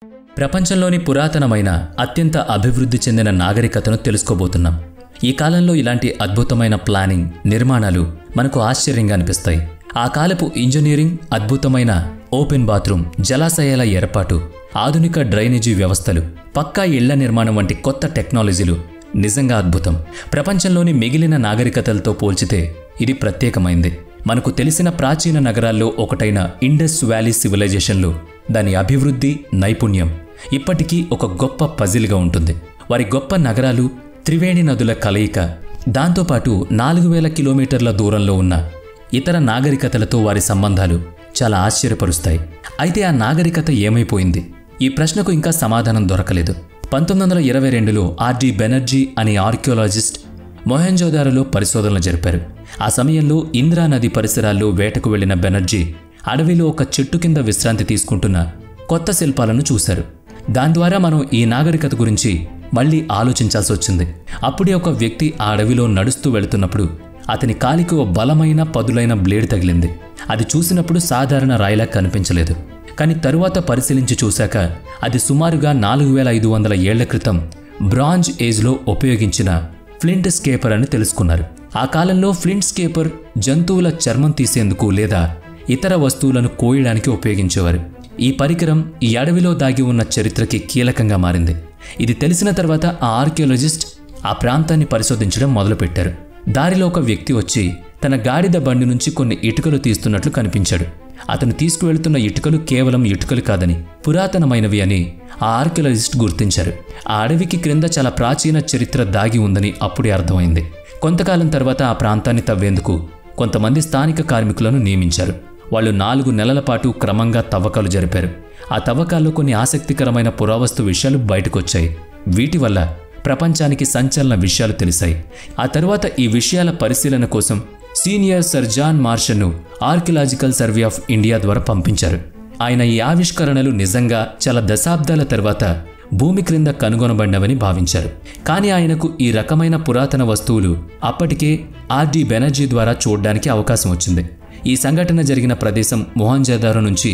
ప్రపంచంలోని పురాతనమైన అత్యంత అభివృద్ధి చెందిన నాగరికతను తెలుసుకోబోతున్నాం. ఈ కాలంలో ఇలాంటి అద్భుతమైన ప్లానింగ్, నిర్మాణాలు మనకు ఆశ్చర్యంగా అనిపిస్తాయి. ఆ కాలపు ఇంజనీరింగ్, అద్భుతమైన ఓపెన్ బాత్రూమ్, జలాశయాల ఏర్పాటు, ఆధునిక డ్రైనేజీ వ్యవస్థలు, పక్కా ఇళ్ల నిర్మాణం వంటి కొత్త టెక్నాలజీలు నిజంగా అద్భుతం. ప్రపంచంలోని మిగిలిన నాగరికతలతో పోల్చితే ఇది ప్రత్యేకమైంది. మనకు తెలిసిన ప్రాచీన నగరాల్లో ఒకటైన ఇండస్ వ్యాలీ సివిలైజేషన్లో దాని అభివృద్ధి, నైపుణ్యం ఇప్పటికీ ఒక గొప్ప పజిల్గా ఉంటుంది. వారి గొప్ప నగరాలు, త్రివేణి నదుల కలయిక, దాంతోపాటు 4000 కిలోమీటర్ల దూరంలో ఉన్న ఇతర నాగరికతలతో వారి సంబంధాలు చాలా ఆశ్చర్యపరుస్తాయి. అయితే ఆ నాగరికత ఏమైపోయింది? ఈ ప్రశ్నకు ఇంకా సమాధానం దొరకలేదు. 1922లో ఆర్డి బెనర్జీ అనే ఆర్కియాలజిస్ట్ మొహెంజోదారోలో పరిశోధనలు జరిపారు. ఆ సమయంలో ఇంద్రా నది పరిసరాల్లో వేటకు వెళ్లిన బెనర్జీ అడవిలో ఒక చెట్టు కింద విశ్రాంతి తీసుకుంటున్న కొత్త శిల్పాలను చూశారు. దాని ద్వారా మనం ఈ నాగరికత గురించి మళ్లీ ఆలోచించాల్సి వచ్చింది. అప్పుడే ఒక వ్యక్తి ఆ అడవిలో నడుస్తూ వెళుతున్నప్పుడు అతని కాలికి ఓ బలమైన పదులైన బ్లేడ్ తగిలింది. అది చూసినప్పుడు సాధారణ రాయిలా కనిపించలేదు. కానీ తరువాత పరిశీలించి చూశాక అది సుమారుగా 4500 ఏళ్ల క్రితం బ్రాంజ్ ఏజ్లో ఉపయోగించిన ఫ్లింట్ స్కేపర్ అని తెలుసుకున్నారు. ఆ కాలంలో ఫ్లింట్ స్కేపర్ జంతువుల చర్మం తీసేందుకు లేదా ఇతర వస్తువులను కోయడానికి ఉపయోగించేవారు. ఈ పరికరం ఈ అడవిలో దాగి ఉన్న చరిత్రకి కీలకంగా మారింది. ఇది తెలిసిన తర్వాత ఆ ఆర్కియాలజిస్ట్ ఆ ప్రాంతాన్ని పరిశోధించడం మొదలుపెట్టారు. దారిలో ఒక వ్యక్తి వచ్చి తన గాడిద బండి నుంచి కొన్ని ఇటుకలు తీస్తున్నట్లు కనిపించాడు. అతను తీసుకువెళ్తున్న ఇటుకలు కేవలం ఇటుకలు కాదని పురాతనమైనవి అని ఆ ఆర్కియాలజిస్ట్ గుర్తించారు. ఆ అడవికి క్రింద చాలా ప్రాచీన చరిత్ర దాగి ఉందని అప్పుడే అర్థమైంది. కొంతకాలం తర్వాత ఆ ప్రాంతాన్ని తవ్వేందుకు కొంతమంది స్థానిక కార్మికులను నియమించారు. వాళ్ళు 4 నెలల పాటు క్రమంగా తవ్వకాలు జరిపారు. ఆ తవ్వకాల్లో కొన్ని ఆసక్తికరమైన పురావస్తు విషయాలు బయటకొచ్చాయి. వీటి వల్ల ప్రపంచానికి సంచలన విషయాలు తెలిసాయి. ఆ తరువాత ఈ విషయాల పరిశీలన కోసం సీనియర్ సర్ జాన్ మార్షన్ను ఆర్కియలాజికల్ సర్వే ఆఫ్ ఇండియా ద్వారా పంపించారు. ఆయన ఈ ఆవిష్కరణలు నిజంగా చాలా దశాబ్దాల తర్వాత భూమి క్రింద కనుగొనబడినవని భావించారు. కానీ ఆయనకు ఈ రకమైన పురాతన వస్తువులు అప్పటికే ఆర్డి బెనర్జీ ద్వారా చూడడానికి అవకాశం వచ్చింది. ఈ సంఘటన జరిగిన ప్రదేశం మొహంజోదారో నుంచి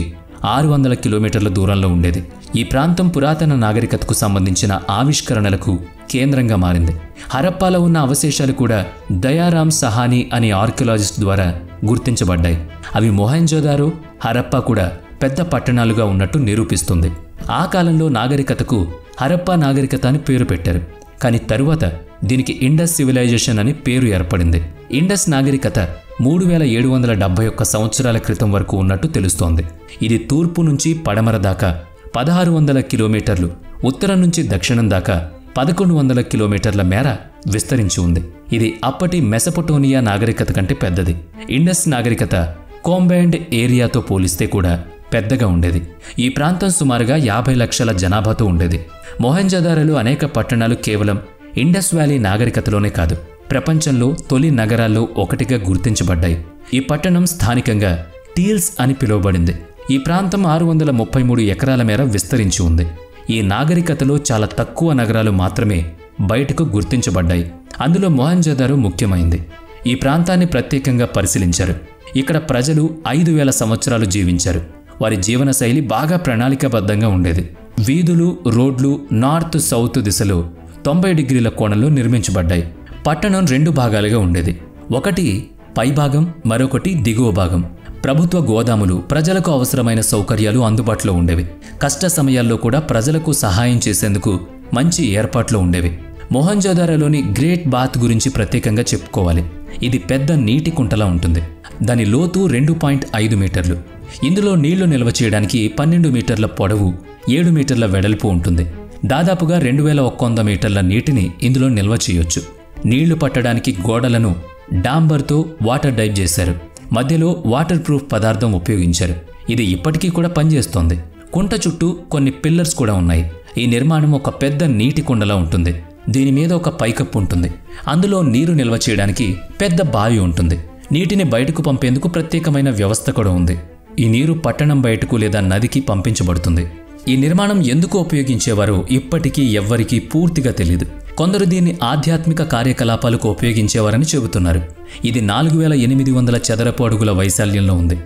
600 కిలోమీటర్ల దూరంలో ఉండేది. ఈ ప్రాంతం పురాతన నాగరికతకు సంబంధించిన ఆవిష్కరణలకు కేంద్రంగా మారింది. హరప్పాలో ఉన్న అవశేషాలు కూడా దయారామ్ సహానీ అనే ఆర్కియాలజిస్ట్ ద్వారా గుర్తించబడ్డాయి. అవి మొహెంజోదారో, హరప్పా కూడా పెద్ద పట్టణాలుగా ఉన్నట్టు నిరూపిస్తుంది. ఆ కాలంలో నాగరికతకు హరప్పా నాగరికత అని పేరు పెట్టారు. కానీ తరువాత దీనికి ఇండస్ సివిలైజేషన్ అని పేరు ఏర్పడింది. ఇండస్ నాగరికత 3771 సంవత్సరాల క్రితం వరకు ఉన్నట్టు తెలుస్తోంది. ఇది తూర్పు నుంచి పడమర దాకా 1600 కిలోమీటర్లు, ఉత్తరం నుంచి దక్షిణం దాకా 1100 కిలోమీటర్ల మేర విస్తరించి ఉంది. ఇది అప్పటి మెసొపొటేమియా నాగరికత కంటే పెద్దది. ఇండస్ నాగరికత కోంబైన్డ్ ఏరియాతో పోలిస్తే కూడా పెద్దగా ఉండేది. ఈ ప్రాంతం సుమారుగా 50 లక్షల జనాభాతో ఉండేది. మొహెంజోదారోలో అనేక పట్టణాలు కేవలం ఇండస్ వ్యాలీ నాగరికతలోనే కాదు, ప్రపంచంలో తొలి నగరాల్లో ఒకటిగా గుర్తించబడ్డాయి. ఈ పట్టణం స్థానికంగా టీల్స్ అని పిలువబడింది. ఈ ప్రాంతం 633 ఎకరాల మేర విస్తరించి ఉంది. ఈ నాగరికతలో చాలా తక్కువ నగరాలు మాత్రమే బయటకు గుర్తించబడ్డాయి. అందులో మొహెంజోదారో ముఖ్యమైంది. ఈ ప్రాంతాన్ని ప్రత్యేకంగా పరిశీలించారు. ఇక్కడ ప్రజలు 5000 సంవత్సరాలు జీవించారు. వారి జీవన శైలి బాగా ప్రణాళికాబద్ధంగా ఉండేది. వీధులు, రోడ్లు నార్త్ సౌత్ దిశలో 90 డిగ్రీల కోణంలో నిర్మించబడ్డాయి. పట్టణం 2 భాగాలుగా ఉండేది. ఒకటి పైభాగం, మరొకటి దిగువ భాగం. ప్రభుత్వ గోదాములు, ప్రజలకు అవసరమైన సౌకర్యాలు అందుబాటులో ఉండేవి. కష్ట సమయాల్లో కూడా ప్రజలకు సహాయం చేసేందుకు మంచి ఏర్పాట్లు ఉండేవి. మొహెంజోదారోలోని గ్రేట్ బాత్ గురించి ప్రత్యేకంగా చెప్పుకోవాలి. ఇది పెద్ద నీటి కుంటలా ఉంటుంది. దాని లోతు 2.5 మీటర్లు. ఇందులో నీళ్లు నిల్వ చేయడానికి 12 మీటర్ల పొడవు, 7 మీటర్ల వెడల్పు ఉంటుంది. దాదాపుగా 2100 మీటర్ల నీటిని ఇందులో నిల్వ చేయొచ్చు. నీళ్లు పట్టడానికి గోడలను డాంబర్తో వాటర్ డైవ్ చేశారు. మధ్యలో వాటర్ ప్రూఫ్ పదార్థం ఉపయోగించారు. ఇది ఇప్పటికీ కూడా పనిచేస్తోంది. కుంట చుట్టూ కొన్ని పిల్లర్స్ కూడా ఉన్నాయి. ఈ నిర్మాణం ఒక పెద్ద నీటి కుండలా ఉంటుంది. దీని మీద ఒక పైకప్పు ఉంటుంది. అందులో నీరు నిల్వ చేయడానికి పెద్ద బావి ఉంటుంది. నీటిని బయటకు పంపేందుకు ప్రత్యేకమైన వ్యవస్థ కూడా ఉంది. ఈ నీరు పట్టణం బయటకు లేదా నదికి పంపించబడుతుంది. ఈ నిర్మాణం ఎందుకు ఉపయోగించేవారో ఇప్పటికీ ఎవ్వరికీ పూర్తిగా తెలియదు. కొందరు దీన్ని ఆధ్యాత్మిక కార్యకలాపాలకు ఉపయోగించేవారని చెబుతున్నారు. ఇది 4800 చదరపు అడుగుల వైశాల్యంలో ఉంది.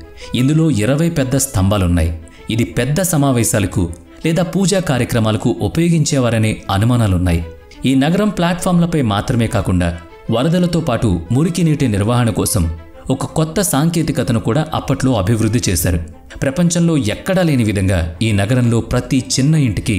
ఇందులో 20 పెద్ద స్తంభాలున్నాయి. ఇది పెద్ద సమావేశాలకు లేదా పూజా కార్యక్రమాలకు ఉపయోగించేవారనే అనుమానాలున్నాయి. ఈ నగరం ప్లాట్ఫామ్లపై మాత్రమే కాకుండా వరదలతో పాటు మురికి నీటి నిర్వహణ కోసం ఒక కొత్త సాంకేతికతను కూడా అప్పట్లో అభివృద్ధి చేశారు. ప్రపంచంలో ఎక్కడా లేని విధంగా ఈ నగరంలో ప్రతి చిన్న ఇంటికి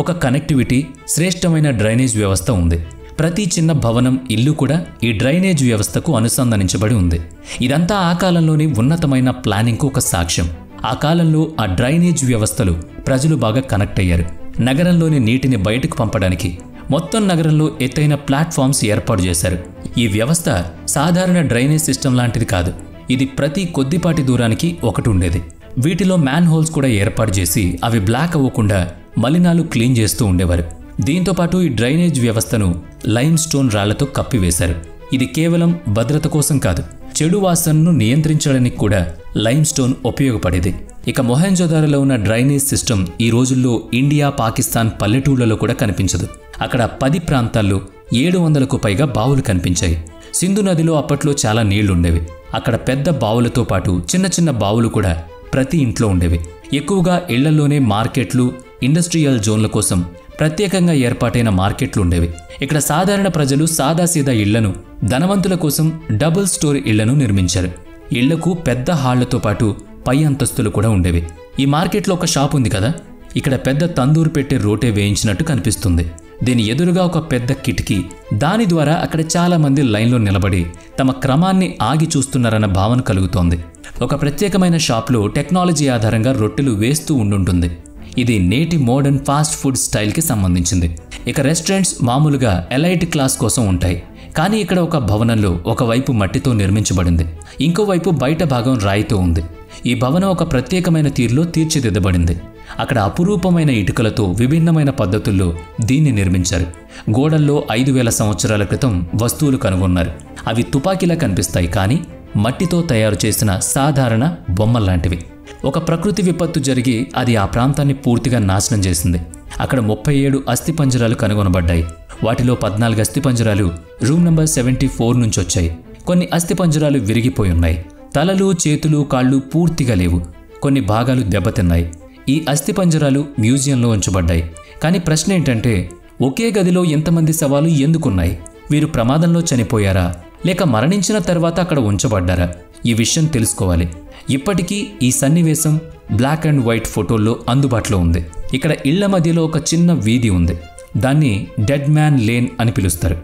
ఒక కనెక్టివిటీ, శ్రేష్టమైన డ్రైనేజ్ వ్యవస్థ ఉంది. ప్రతి చిన్న భవనం, ఇల్లు కూడా ఈ డ్రైనేజ్ వ్యవస్థకు అనుసంధానించబడి ఉంది. ఇదంతా ఆ కాలంలోని ఉన్నతమైన ప్లానింగ్కు ఒక సాక్ష్యం. ఆ కాలంలో ఆ డ్రైనేజ్ వ్యవస్థలు ప్రజలు బాగా కనెక్ట్ అయ్యారు. నగరంలోని నీటిని బయటకు పంపడానికి మొత్తం నగరంలో ఎత్తైన ప్లాట్ఫామ్స్ ఏర్పాటు చేశారు. ఈ వ్యవస్థ సాధారణ డ్రైనేజ్ సిస్టమ్ లాంటిది కాదు. ఇది ప్రతి కొద్దిపాటి దూరానికి ఒకటి ఉండేది. వీటిలో మ్యాన్ హోల్స్ కూడా ఏర్పాటు చేసి అవి బ్లాక్ అవ్వకుండా మలినాలు క్లీన్ చేస్తూ ఉండేవారు. దీంతోపాటు ఈ డ్రైనేజ్ వ్యవస్థను లైమ్ స్టోన్ రాళ్లతో కప్పివేశారు. ఇది కేవలం భద్రత కోసం కాదు, చెడు వాసనను నియంత్రించడానికి కూడా లైమ్ స్టోన్ ఉపయోగపడేది. ఇక మొహెంజోదారోలో ఉన్న డ్రైనేజ్ సిస్టమ్ ఈ రోజుల్లో ఇండియా, పాకిస్తాన్ పల్లెటూళ్లలో కూడా కనిపించదు. అక్కడ 10 ప్రాంతాల్లో 700కు పైగా బావులు కనిపించాయి. సింధు నదిలో అప్పట్లో చాలా నీళ్లుండేవి. అక్కడ పెద్ద బావులతో పాటు చిన్న చిన్న బావులు కూడా ప్రతి ఇంట్లో ఉండేవి. ఎక్కువగా ఇళ్లలోనే మార్కెట్లు, ఇండస్ట్రియల్ జోన్ల కోసం ప్రత్యేకంగా ఏర్పాటైన మార్కెట్లు ఉండేవి. ఇక్కడ సాధారణ ప్రజలు సాదాసీదా ఇళ్లను, ధనవంతుల కోసం డబుల్ స్టోరీ ఇళ్లను నిర్మించారు. ఇళ్లకు పెద్ద హాళ్లతో పాటు పై అంతస్తులు కూడా ఉండేవి. ఈ మార్కెట్లో ఒక షాప్ ఉంది కదా, ఇక్కడ పెద్ద తందూరు పెట్టే రోటే వేయించినట్టు కనిపిస్తుంది. దీని ఎదురుగా ఒక పెద్ద కిటికీ. దాని ద్వారా అక్కడ చాలా మంది లైన్లో నిలబడి తమ క్రమాన్ని ఆగి చూస్తున్నారన్న భావన కలుగుతోంది. ఒక ప్రత్యేకమైన షాప్లో టెక్నాలజీ ఆధారంగా రొట్టెలు వేస్తూ ఉండుంటుంది. ఇది నేటి మోడర్న్ ఫాస్ట్ ఫుడ్ స్టైల్కి సంబంధించింది. ఇక రెస్టారెంట్స్ మామూలుగా ఎలైట్ క్లాస్ కోసం ఉంటాయి. కానీ ఇక్కడ ఒక భవనంలో ఒకవైపు మట్టితో నిర్మించబడింది, ఇంకోవైపు బయట భాగం రాయితో ఉంది. ఈ భవనం ఒక ప్రత్యేకమైన తీరులో తీర్చిదిద్దబడింది. అక్కడ అపురూపమైన ఇటుకలతో విభిన్నమైన పద్ధతుల్లో దీన్ని నిర్మించారు. గోడల్లో 5000 సంవత్సరాల క్రితం వస్తువులు కనుగొన్నారు. అవి తుపాకీలా కనిపిస్తాయి, కానీ మట్టితో తయారు చేసిన సాధారణ బొమ్మల్లాంటివి. ఒక ప్రకృతి విపత్తు జరిగి అది ఆ ప్రాంతాన్ని పూర్తిగా నాశనం చేసింది. అక్కడ 37 అస్థిపంజరాలు కనుగొనబడ్డాయి. వాటిలో 14 అస్థిపంజరాలు రూమ్ నెంబర్ 74 నుంచి వచ్చాయి. కొన్ని అస్థిపంజరాలు విరిగిపోయి ఉన్నాయి. తలలు, చేతులు, కాళ్ళు పూర్తిగా లేవు. కొన్ని భాగాలు దెబ్బతిన్నాయి. ఈ అస్థిపంజరాలు మ్యూజియంలో ఉంచబడ్డాయి. కానీ ప్రశ్న ఏంటంటే, ఒకే గదిలో ఎంతమంది శవాలు ఎందుకున్నాయి? వీరు ప్రమాదంలో చనిపోయారా, లేక మరణించిన తర్వాత అక్కడ ఉంచబడ్డారా? ఈ విషయం తెలుసుకోవాలి. ఇప్పటికీ ఈ సన్నివేశం బ్లాక్ అండ్ వైట్ ఫోటోల్లో అందుబాటులో ఉంది. ఇక్కడ ఇళ్ల మధ్యలో ఒక చిన్న వీధి ఉంది. దాన్ని డెడ్ మ్యాన్ లేన్ అని పిలుస్తారు.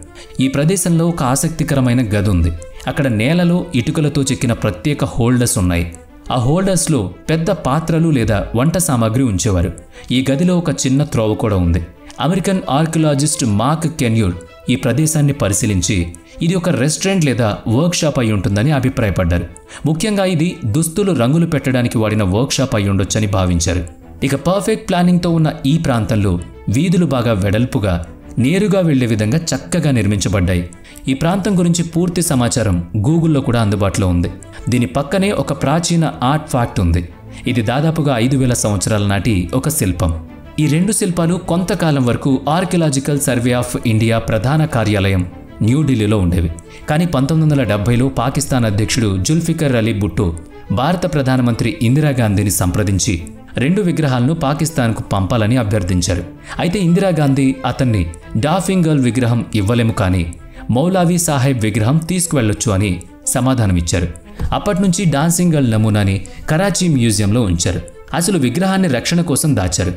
ఈ ప్రదేశంలో ఒక ఆసక్తికరమైన గది ఉంది. అక్కడ నేలలో ఇటుకలతో చెక్కిన ప్రత్యేక హోల్డర్స్ ఉన్నాయి. ఆ హోల్డర్స్లో పెద్ద పాత్రలు లేదా వంట సామాగ్రి ఉంచేవారు. ఈ గదిలో ఒక చిన్న త్రోవ కూడా ఉంది. అమెరికన్ ఆర్కియాలజిస్ట్ మార్క్ కెన్యూర్ ఈ ప్రదేశాన్ని పరిశీలించి ఇది ఒక రెస్టారెంట్ లేదా వర్క్షాప్ అయి ఉంటుందని అభిప్రాయపడ్డారు. ముఖ్యంగా ఇది దుస్తులు రంగులు పెట్టడానికి వాడిన వర్క్షాప్ అయి ఉండొచ్చని భావించారు. ఇక పర్ఫెక్ట్ ప్లానింగ్తో ఉన్న ఈ ప్రాంతంలో వీధులు బాగా వెడల్పుగా, నేరుగా వెళ్లే విధంగా చక్కగా నిర్మించబడ్డాయి. ఈ ప్రాంతం గురించి పూర్తి సమాచారం గూగుల్లో కూడా అందుబాటులో ఉంది. దీని పక్కనే ఒక ప్రాచీన ఆర్ట్ ఫ్యాక్ట్ ఉంది. ఇది దాదాపుగా 5000 సంవత్సరాల నాటి ఒక శిల్పం. ఈ 2 శిల్పాలు కొంతకాలం వరకు ఆర్కియలాజికల్ సర్వే ఆఫ్ ఇండియా ప్రధాన కార్యాలయం న్యూఢిల్లీలో ఉండేవి. కానీ 1970లో పాకిస్తాన్ అధ్యక్షుడు జుల్ఫికర్ అలీ భుట్టో భారత ప్రధానమంత్రి ఇందిరాగాంధీని సంప్రదించి 2 విగ్రహాలను పాకిస్తాన్కు పంపాలని అభ్యర్థించారు. అయితే ఇందిరాగాంధీ అతన్ని డాఫింగ్ గర్ల్ విగ్రహం ఇవ్వలేము, కానీ మౌలావీ సాహెబ్ విగ్రహం తీసుకువెళ్లొచ్చు అని సమాధానమిచ్చారు. అప్పటినుంచి డాన్సింగ్ గర్ల్ నమూనాని కరాచీ మ్యూజియంలో ఉంచారు. అసలు విగ్రహాన్ని రక్షణ కోసం దాచారు.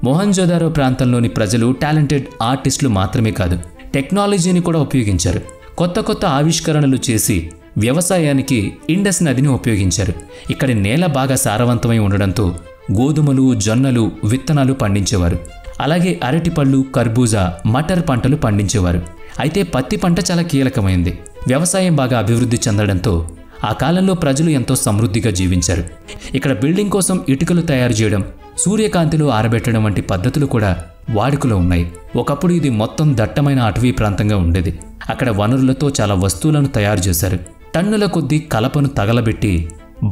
మొహంజోదారో ప్రాంతంలోని ప్రజలు టాలెంటెడ్ ఆర్టిస్టులు మాత్రమే కాదు, టెక్నాలజీని కూడా ఉపయోగించారు. కొత్త కొత్త ఆవిష్కరణలు చేసి వ్యవసాయానికి ఇండస్ నదిని ఉపయోగించారు. ఇక్కడి నేల బాగా సారవంతమై ఉండడంతో గోధుమలు, జొన్నలు, విత్తనాలు పండించేవారు. అలాగే అరటిపళ్ళు, కర్బూజా, మటర్ పంటలు పండించేవారు. అయితే పత్తి పంట చాలా కీలకమైంది. వ్యవసాయం బాగా అభివృద్ధి చెందడంతో ఆ కాలంలో ప్రజలు ఎంతో సమృద్ధిగా జీవించారు. ఇక్కడ బిల్డింగ్ కోసం ఇటుకలు తయారు చేయడం, సూర్యకాంతిలో ఆరబెట్టడం వంటి పద్ధతులు కూడా వాడుకలో ఉన్నాయి. ఒకప్పుడు ఇది మొత్తం దట్టమైన అటవీ ప్రాంతంగా ఉండేది. అక్కడ వనరులతో చాలా వస్తువులను తయారు చేశారు. టన్నుల కొద్దీ కలపను తగలబెట్టి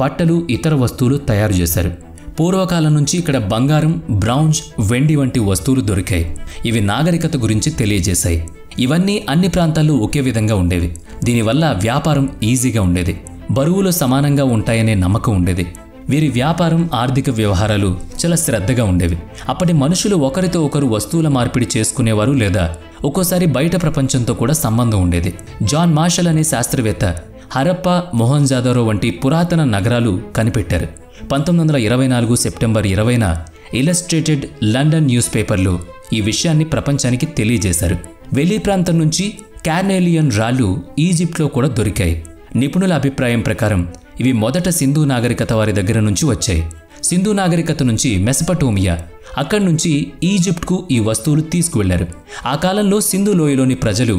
బట్టలు, ఇతర వస్తువులు తయారు చేశారు. పూర్వకాలం నుంచి ఇక్కడ బంగారం, బ్రౌంజ్, వెండి వంటి వస్తువులు దొరికాయి. ఇవి నాగరికత గురించి తెలియజేశాయి. ఇవన్నీ అన్ని ప్రాంతాల్లో ఒకే విధంగా ఉండేవి. దీనివల్ల వ్యాపారం ఈజీగా ఉండేది. బరువులు సమానంగా ఉంటాయనే నమ్మకం ఉండేది. వీరి వ్యాపారం, ఆర్థిక వ్యవహారాలు చాలా శ్రద్ధగా ఉండేవి. అప్పటి మనుషులు ఒకరితో ఒకరు వస్తువుల మార్పిడి చేసుకునేవారు, లేదా ఒక్కోసారి బయట ప్రపంచంతో కూడా సంబంధం ఉండేది. జాన్ మార్షల్ అనే శాస్త్రవేత్త హరప్పా, మొహంజోదారో వంటి పురాతన నగరాలు కనిపెట్టారు. 1924 సెప్టెంబర్ 20న ఇలస్ట్రేటెడ్ లండన్ న్యూస్ పేపర్లు ఈ విషయాన్ని ప్రపంచానికి తెలియజేశారు. వెలీ ప్రాంతం నుంచి కార్నేలియన్ రాళ్లు ఈజిప్ట్లో కూడా దొరికాయి. నిపుణుల అభిప్రాయం ప్రకారం ఇవి మొదట సింధు నాగరికత వారి దగ్గర నుంచి వచ్చాయి. సింధు నాగరికత నుంచి మెసపటోమియా, అక్కడి నుంచి ఈజిప్ట్కు ఈ వస్తువులు తీసుకువెళ్లారు. ఆ కాలంలో సింధు లోయలోని ప్రజలు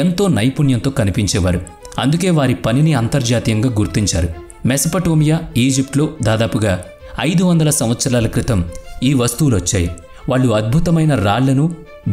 ఎంతో నైపుణ్యంతో కనిపించేవారు. అందుకే వారి పనిని అంతర్జాతీయంగా గుర్తించారు. మెసపటోమియా, ఈజిప్ట్లో దాదాపుగా 500 సంవత్సరాల క్రితం ఈ వస్తువులు వచ్చాయి. వాళ్ళు అద్భుతమైన రాళ్లను,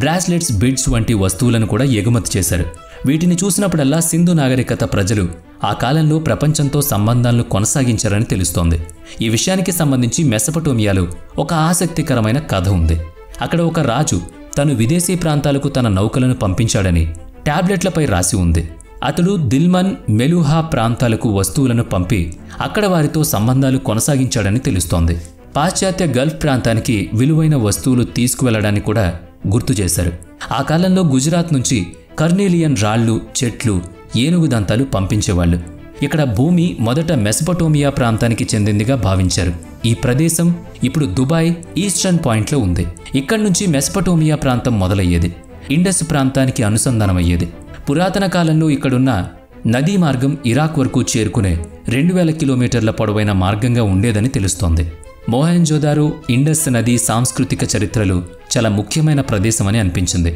బ్రాస్లెట్స్, బిడ్స్ వంటి వస్తువులను కూడా ఎగుమతి చేశారు. వీటిని చూసినప్పుడల్లా సింధు నాగరికత ప్రజలు ఆ కాలంలో ప్రపంచంతో సంబంధాలను కొనసాగించారని తెలుస్తోంది. ఈ విషయానికి సంబంధించి మెసపటోమియాలో ఒక ఆసక్తికరమైన కథ ఉంది. అక్కడ ఒక రాజు తను విదేశీ ప్రాంతాలకు తన నౌకలను పంపించాడని టాబ్లెట్లపై రాసి ఉంది. అతడు దిల్మన్, మెలుహా ప్రాంతాలకు వస్తువులను పంపి అక్కడ వారితో సంబంధాలు కొనసాగించాడని తెలుస్తోంది. పాశ్చాత్య గల్ఫ్ ప్రాంతానికి విలువైన వస్తువులు తీసుకువెళ్లడాన్ని కూడా గుర్తు చేశారు. ఆ కాలంలో గుజరాత్ నుంచి కర్నేలియన్ రాళ్లు, చెట్లు, ఏనుగు దంతాలు పంపించేవాళ్లు. ఇక్కడ భూమి మొదట మెసపటోమియా ప్రాంతానికి చెందిందిగా భావించారు. ఈ ప్రదేశం ఇప్పుడు దుబాయ్ ఈస్టర్న్ పాయింట్లో ఉంది. ఇక్కడి నుంచి మెసపటోమియా ప్రాంతం మొదలయ్యేది. ఇండస్ ప్రాంతానికి అనుసంధానమయ్యేది. పురాతన కాలంలో ఇక్కడున్న నదీ మార్గం ఇరాక్ వరకు చేరుకునే 2000 కిలోమీటర్ల పొడవైన మార్గంగా ఉండేదని తెలుస్తోంది. మొహెంజోదారో, ఇండస్ నది సాంస్కృతిక చరిత్రలో చాలా ముఖ్యమైన ప్రదేశమని అనిపించింది.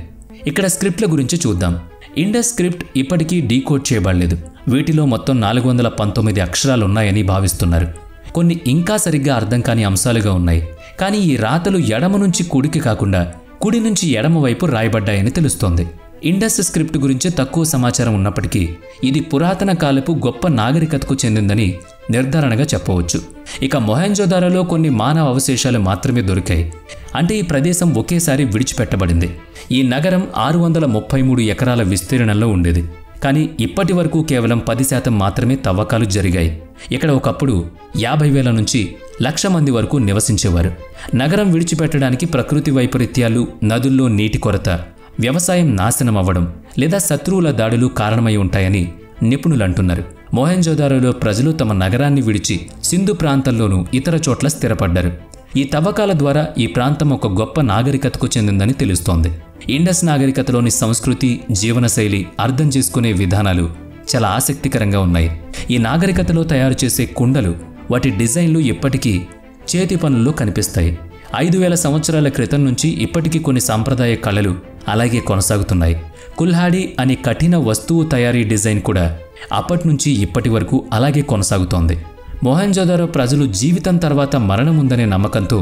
ఇక్కడ స్క్రిప్ట్ల గురించి చూద్దాం. ఇండస్ స్క్రిప్ట్ ఇప్పటికీ డీకోడ్ చేయబడలేదు. వీటిలో మొత్తం 419 అక్షరాలున్నాయని భావిస్తున్నారు. కొన్ని ఇంకా సరిగ్గా అర్థం కాని అంశాలుగా ఉన్నాయి. కానీ ఈ రాతలు ఎడమ నుంచి కుడికి కాకుండా కుడి నుంచి ఎడమ వైపు రాయబడ్డాయని తెలుస్తోంది. ఇండస్ స్క్రిప్ట్ గురించి తక్కువ సమాచారం ఉన్నప్పటికీ ఇది పురాతన కాలపు గొప్ప నాగరికతకు చెందిందని నిర్ధారణగా చెప్పవచ్చు. ఇక మొహెంజోదారోలో కొన్ని మానవ అవశేషాలు మాత్రమే దొరికాయి. అంటే ఈ ప్రదేశం ఒకేసారి విడిచిపెట్టబడింది. ఈ నగరం 633 ఎకరాల విస్తీర్ణంలో ఉండేది. కానీ ఇప్పటి వరకు కేవలం 10% మాత్రమే తవ్వకాలు జరిగాయి. ఇక్కడ ఒకప్పుడు 50,000 నుంచి 1,00,000 మంది వరకు నివసించేవారు. నగరం విడిచిపెట్టడానికి ప్రకృతి వైపరీత్యాలు, నదుల్లో నీటి కొరత, వ్యవసాయం నాశనం అవ్వడం లేదా శత్రువుల దాడులు కారణమై ఉంటాయని నిపుణులు అంటున్నారు. మొహెంజోదారోలో ప్రజలు తమ నగరాన్ని విడిచి సింధు ప్రాంతంలోనూ ఇతర చోట్ల స్థిరపడ్డారు. ఈ తవ్వకాల ద్వారా ఈ ప్రాంతం ఒక గొప్ప నాగరికతకు చెందిందని తెలుస్తోంది. ఇండస్ నాగరికతలోని సంస్కృతి, జీవనశైలి, అర్థం చేసుకునే విధానాలు చాలా ఆసక్తికరంగా ఉన్నాయి. ఈ నాగరికతలో తయారు చేసే కుండలు, వాటి డిజైన్లు ఇప్పటికీ చేతి పనుల్లో కనిపిస్తాయి. 5,000 సంవత్సరాల క్రితం నుంచి ఇప్పటికీ కొన్ని సాంప్రదాయ కళలు అలాగే కొనసాగుతున్నాయి. కుల్హాడీ అనే కఠిన వస్తువు తయారీ డిజైన్ కూడా అప్పటి నుంచి ఇప్పటి వరకు అలాగే కొనసాగుతోంది. మొహెంజోదారో ప్రజలు జీవితం తర్వాత మరణం ఉందనే నమ్మకంతో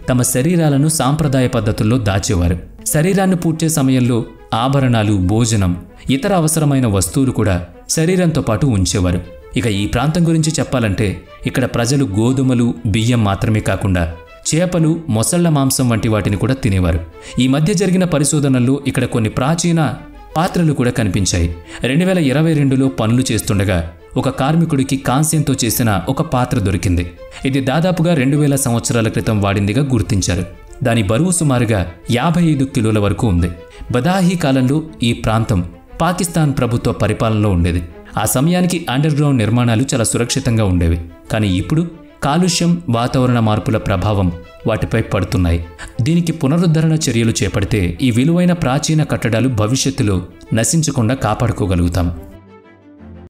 తమ శరీరాలను సాంప్రదాయ పద్ధతుల్లో దాచేవారు. శరీరాన్ని పూడ్చే సమయంలో ఆభరణాలు, భోజనం, ఇతర అవసరమైన వస్తువులు కూడా శరీరంతో పాటు ఉంచేవారు. ఇక ఈ ప్రాంతం గురించి చెప్పాలంటే ఇక్కడ ప్రజలు గోధుమలు, బియ్యం మాత్రమే కాకుండా చేపలు, మొసళ్ల మాంసం వంటి వాటిని కూడా తినేవారు. ఈ మధ్య జరిగిన పరిశోధనల్లో ఇక్కడ కొన్ని ప్రాచీన పాత్రలు కూడా కనిపించాయి. 2022లో పనులు చేస్తుండగా ఒక కార్మికుడికి కాంస్యంతో చేసిన ఒక పాత్ర దొరికింది. ఇది దాదాపుగా 2000 సంవత్సరాల క్రితం వాడిందిగా గుర్తించారు. దాని బరువు సుమారుగా 55 కిలోల వరకు ఉంది. బదాహీ కాలంలో ఈ ప్రాంతం పాకిస్తాన్ ప్రభుత్వ పరిపాలనలో ఉండేది. ఆ సమయానికి అండర్ గ్రౌండ్ నిర్మాణాలు చాలా సురక్షితంగా ఉండేవి. కానీ ఇప్పుడు కాలుష్యం, వాతావరణ మార్పుల ప్రభావం వాటిపై పడుతున్నాయి. దీనికి పునరుద్ధరణ చర్యలు చేపడితే ఈ విలువైన ప్రాచీన కట్టడాలు భవిష్యత్తులో నశించకుండా కాపాడుకోగలుగుతాం.